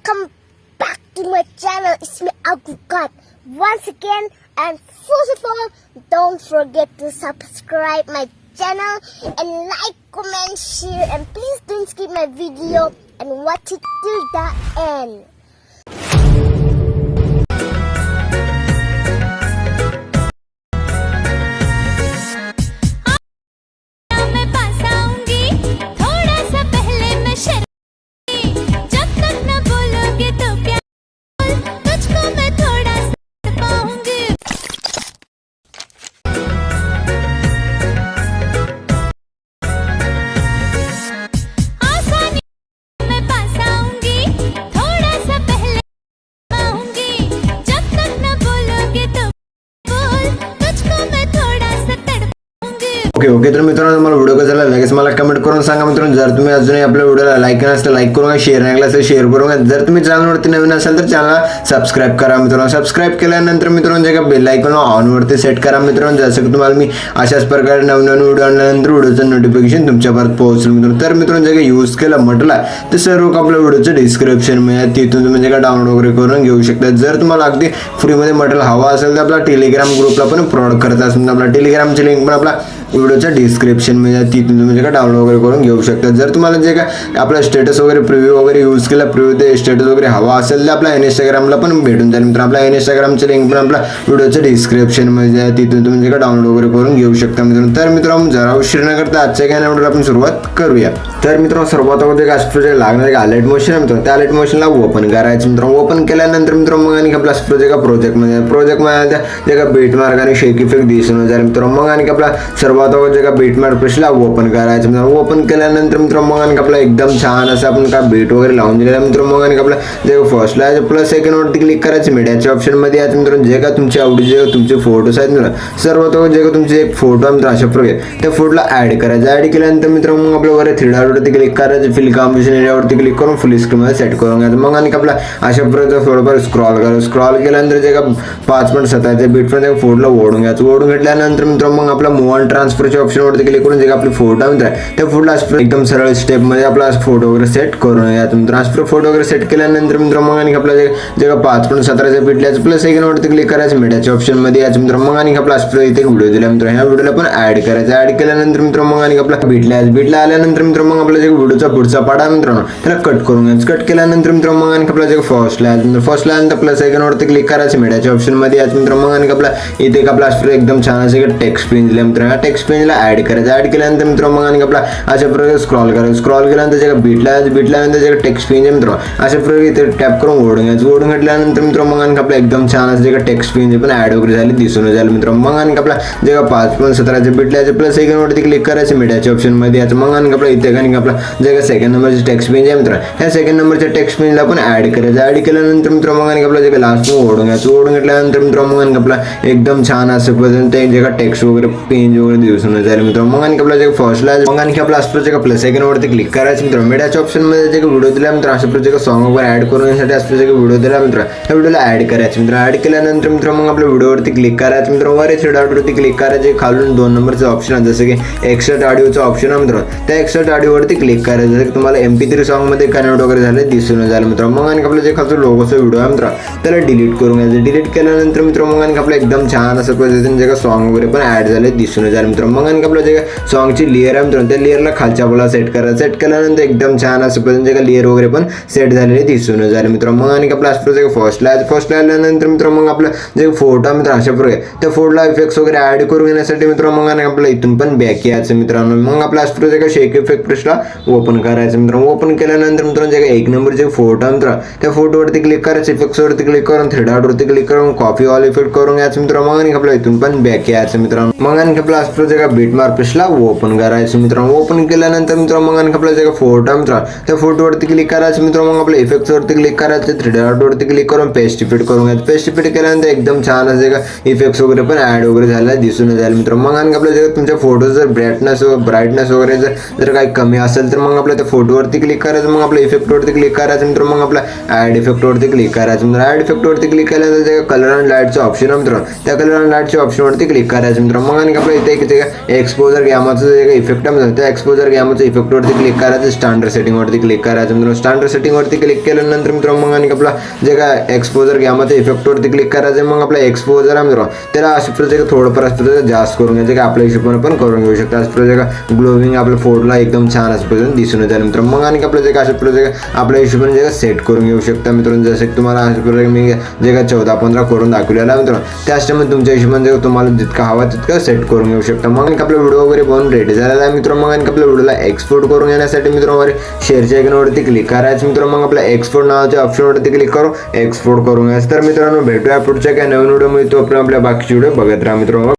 welcome back to my channel. It's me Agukat once again, and first of all, don't forget to subscribe my channel and like, comment, share, and please don't skip my video and watch it till the end. Okay तर मित्रांनो, तुम्हाला video कसा लागला लगेच मला comment करून सांगा मित्रांनो. जर तुम्ही अजूनही आपल्या व्हिडिओला लाईक केला असेल लाईक करून शेअर नाही केला असेल शेअर करून. जर तुम्ही चॅनलवरती नवीन असाल तर चॅनलला सबस्क्राईब करा मित्रांनो. सबस्क्राईब केल्यानंतर मित्रांनो जे का बेल आयकॉन ऑन वरती सेट करा मित्रांनो, जसं की तुम्हाला मी अशाच प्रकारे नवीन व्हिडिओ आणल्यानंतर व्हिडिओचं नोटिफिकेशन तुमच्यापर्यंत पोहोचेल मित्रांनो. तर मित्रांनो जे काही यूज केलं म्हटलं ते सर्व आपल्या व्हिडिओचं डिस्क्रिप्शन मिळेल, तिथून तुम्ही जे का डाउनलोड वगैरे करून घेऊ शकता. जर तुम्हाला अगदी फ्रीमध्ये मटेरियल हवा असेल तर आपला टेलिग्राम ग्रुपला पण प्रोव्हाइड करत असेल. आपला टेलिग्रामची लिंक पण आपला व्हिडिओच्या डिस्क्रिप्शन मध्ये, तिथून तुम्ही जे का डाउनलोड वगैरे करून घेऊ शकता. जर तुम्हाला जे का आपला स्टेटस वगैरे प्रिव्ह्यू वगैरे यूज केला, प्रिव्ह्यू ते स्टेटस वगैरे हवा असेल तर आपल्या इंस्टाग्रामला पण भेटून जाईल मित्रांनो. आपल्या इंस्टाग्रामची लिंक पण आपल्या व्हिडिओच्या डिस्क्रिप्शन मध्ये, तिथून तुम्ही जे का डाउनलोड वगैरे करून घेऊ शकता मित्रांनो. तर मित्रांनो, जरा उशीर न करता आजच्या या व्हिडिओला आपण सुरुवात करूया. तर मित्रांनो, सर्वात अगोदर प्रोजेक्ट लागणार अलर्ट मोशन आहे मित्रांनो. त्या अलर्ट मोशनला ओपन करायचं मित्रांनो. ओपन केल्यानंतर मित्रांनो मग आणि आपला प्रोजेक्टमध्ये जे का बीट मार्क आणि शेक इफेक्ट दिसून जाईल मित्रांनो. मग आणि आपला सर्वात अगोदर जे का बीट मार्क प्रेसला ओपन करायचं मित्रांनो. ओपन केल्यानंतर मित्रांनो मग आणि आपला एकदम छान असं आपण का बीट वगैरे लावून दिलेला मित्रांनो. मग आणि आपला जे फर्स्टला आहे प्लस सेकंड वरती क्लिक करायचं. मीडियाच्या ऑप्शन मध्ये यायचं मित्रांनो. जे का तुमच्या आवडीचे तुमचे फोटोज आहेत मित्रांनो, सर्वात अगोदर जे का तुमचे एक फोटो आहे मित्रांनो, अशा प्रकारे त्या फोटोला ऍड करायचं. ऍड केल्यानंतर मित्रांनो मग आपल्या वर थ्री डॉट वरती क्लिक करायचं. फिल कॉम्बिनेशन एरियावरती क्लिक करून फुल स्क्रीन मध्ये सेट करून घ्यायचं. मग आणि आपला अशा प्रकारे थोडंफार स्क्रॉल करायचं. स्क्रॉल केल्यानंतर जे का 5.7 बीट पण फोटोला ओढून घ्यायचं. ओढून घेतल्यानंतर मित्रांनो मग आपला मूव ऑन ट्रान्सफरच्या ऑप्शन वरती क्लिक करून जे का आपली फोटो आहे त्या फोटोला एकदम सरळ स्टेप मध्ये आपला फोटो वगैरे सेट करून घ्यायचं. ट्रान्सफर फोटो वगैरे सेट केल्यानंतर मित्रांनो मग आणि आपला जे का 5.17 बीट लिहायचं प्लस सेकंड वरती क्लिक करायचं. मीडियाच्या ऑप्शन मध्ये यायचं मित्रांनो. मग आणि आपला इथे व्हिडिओ दिला मित्रांनो, ह्या व्हिडिओला पण ऍड करायचं. ऍड केल्यानंतर मित्रांनो मग आणि आपला बीटला आल्यानंतर मित्रांनो मग आपला जे व्हिडिओचा पुढचा पार्ट आहे मित्रांनो त्याला कट करून घ्यायचं. कट केल्यानंतर मित्रांनो मग आणि आपला जे फर्स्ट लाईन प्लस सेकंड वरती क्लिक करायचं. मीडियाच्या ऑप्शन मध्ये यायचं मित्रांनो. मग आणि आपला इथे आपला एकदम छान असं टेक्स्ट पेज दिला मित्रांनो. ह्या टेक्स्ट पेजला ऍड करायचं. ऍड केल्यानंतर मित्रांनो मग आणि आपला अशा प्रकारे स्क्रॉल करायचं. स्क्रॉल केल्यानंतर जे बीटल्यानंतर जे टेक्स्ट पेज आहे मित्रांनो अशा प्रकारे इथे टॅप करून ओढून घ्यायचं. ओढून घेतल्यानंतर मित्रांनो मग आणि आपला एकदम छान असं जे टेक्स्ट पेज पण ऍड वगैरे झाले दिसून जाईल मित्रांनो. मग आणि आपला जे 5.17 बीट लिहायचं प्लस सेकंड वरती क्लिक करायचं. मीडियाच्या ऑप्शन मध्ये यायचं. मग आणि आपला इथे आणि आपला जे सेकंड नंबरचे टेक्स्ट पेज आहे मित्रांनो, ह्या सेकंड नंबरच्या टेक्स्ट पेजला पण ऍड करायचं. ऍड केल्यानंतर मित्रांनो मग आणि आपला जे लास्ट ओढून घ्यायचं. ओढून घेतल्यानंतर मित्रांनो मग आणि आपला एकदम छान असं पर्यंत जे का टेक्स्ट वगैरे पेज वगैरे दिसून जाईल मित्रांनो. मग आणि आपला जे फर्स्टला मग आणि आपला असतो जे का प्लस सेकंड वरती क्लिक करायचं मित्रांनो. मीडियाच्या ऑप्शन मध्ये जे व्हिडिओ दिला मित्रांनो, अशा प्रकारचे सॉन्ग वगैरे ऍड करून घेण्यासाठी असतो जे व्हिडिओ दिला मित्रांनो, त्या व्हिडिओला ऍड करायचं मित्रांनो. ऍड केल्यानंतर मित्रांनो मग आपल्या व्हिडिओवरती क्लिक करायचं मित्रांनो. वर थ्री डॉट वरती क्लिक करायचे. खालून 2 नंबरचं ऑप्शन आहे जसं की एक्सर्ट ऑडिओचं ऑप्शन आहे मित्रांनो, त्या एक्सर्ट ऑडिओवरती क्लिक करायचं. जसं की तुम्हाला MP3 सॉन्ग मध्ये कन्वर्ट वगैरे झाले दिसून जाईल मित्रांनो. मग आणि आपलं जे खालचं लोगोचा व्हिडिओ आहे मित्रांनो त्याला डिलीट करून घ्यायचं. डिलीट केल्यानंतर मित्रांनो मग आणि आपलं एकदम छान असं पद्धतीने जे का सॉन्ग वगैरे पण ऍड झाले दिसून जाईल मित्रांनो. मग आणि आपलं जे सॉन्गची लेअर आहे मित्रांनो त्या लेअरला खालच्या बाजूला सेट करायचं. सेट केल्यानंतर एकदम छान असं पद्धतीने जे लेअर वगैरे पण सेट झालेले दिसून जाईल मित्रांनो. मग आणि आपला फर्स्टला आल्यानंतर मित्रांनो मग आपलं जे फोटो आहे मित्रांनो अशा प्रकारे त्या फोटोला इफेक्ट्स वगैरे ऍड करून घेण्यासाठी मित्रांनो मग आणि आपलं इथून पण बॅक यायचं मित्रांनो. मग आपला जे का शेक इफेक्ट प्रेसला ओपन करायचं मित्रांनो. ओपन केल्यानंतर मित्रांनो जे का 1 नंबरचे फोटो आहे मित्रांनो त्या फोटोवरती क्लिक करायचं. इफेक्ट्स वरती क्लिक करून थ्री डॉट वरती क्लिक करून कॉपी ऑल इफेक्ट करून घ्यायचं मित्रांनो. मग आणि आपलं इथून पण बॅक यायचं मित्रांनो. मग आणि आपला जे का बीट मार्क प्रेसला ओपन करायचं मित्रांनो. ओपन केल्यानंतर मित्रांनो मग आणि आपला जे का फोटो आहे मित्रांनो त्या फोटोवरती क्लिक करायचं मित्रांनो. मग आपल्या इफेक्ट्स वरती क्लिक करायचं. थ्री डॉट वरती क्लिक करून पेस्ट इफेक्ट करून घ्यायचं. पेस्ट इफेक्ट केल्यानंतर एकदम छान असं का इफेक्ट्स वगैरे पण ऍड वगैरे झाला दिसून जाईल मित्रांनो. मग आणि आपल्या जे तुमच्या फोटो जर ब्राईटनेस वगैरे जर काही कमी असेल तर मग आपल्या त्या फोटोवरती क्लिक करायचं. मग आपल्या इफेक्ट वरती क्लिक करायचं मित्रांनो. मग आपल्या ऍड इफेक्ट वरती क्लिक करायचं मित्रांनो. ऍड इफेक्ट वरती क्लिक केल्यानंतर जे कलर अँड लाईटचं ऑप्शन आहे मित्रांनो त्या कलर अँड लाईटच्या ऑप्शन वरती क्लिक करायचं मित्रांनो. मग आणि आपल्या इथे एक्सपोजर गॅमाचं जे काही इफेक्ट आहे त्या एक्सपोजर गॅमाचं इफेक्टवरती क्लिक करायचं, स्टँडर्ड सेटिंगवरती क्लिक करायचं मित्रांनो. स्टँडर्ड सेटिंगवरती क्लिक केल्यानंतर मित्रांनो मग आणि आपला जे काय एक्सपोजर गॅमाचं इफेक्टवरती क्लिक करायचं. मग आपला एक्सपोजर आहे मित्रांनो त्याला अशा प्रकारे थोडंफार असं जास्त करून घ्यायचं की आपल्या हिशोबाने पण करून घेऊ शकता. अशा प्रकारे ग्लोविंग आपल्या फोटोला एकदम छान असं पद्धतीने दिसून येते मित्रांनो. मग आणि आपलं जे काय अशा प्रकारे आपल्या हिशोबाने जे सेट करून घेऊ शकता मित्रांनो. जसं की तुम्हाला अशा प्रकारे मी जे काय 14-15 करून दाखवलेला आहे मित्रांनो, त्याच टाइम तुमच्या हिशोबाने तुम्हाला जितका हवा तितका सेट करून घेऊ शकता. मग आपला व्हिडिओ वगैरे बनवून रेडी झालेला आहे मित्रांनो. मग आपल्या व्हिडिओला एक्सपोर्ट करून घेण्यासाठी मित्रांनो शेअरच्या आयकॉनवरती क्लिक करायचं मित्रांनो. मग आपल्या एक्सपोर्ट नावाच्या ऑप्शनवरती क्लिक करून एक्सपोर्ट करून घ्यायचं. तर मित्रांनो भेटूया पुढच्या काही नवीन व्हिडिओमध्ये. तो आपल्या बाकीचे व्हिडिओ बघत राहा मित्रांनो.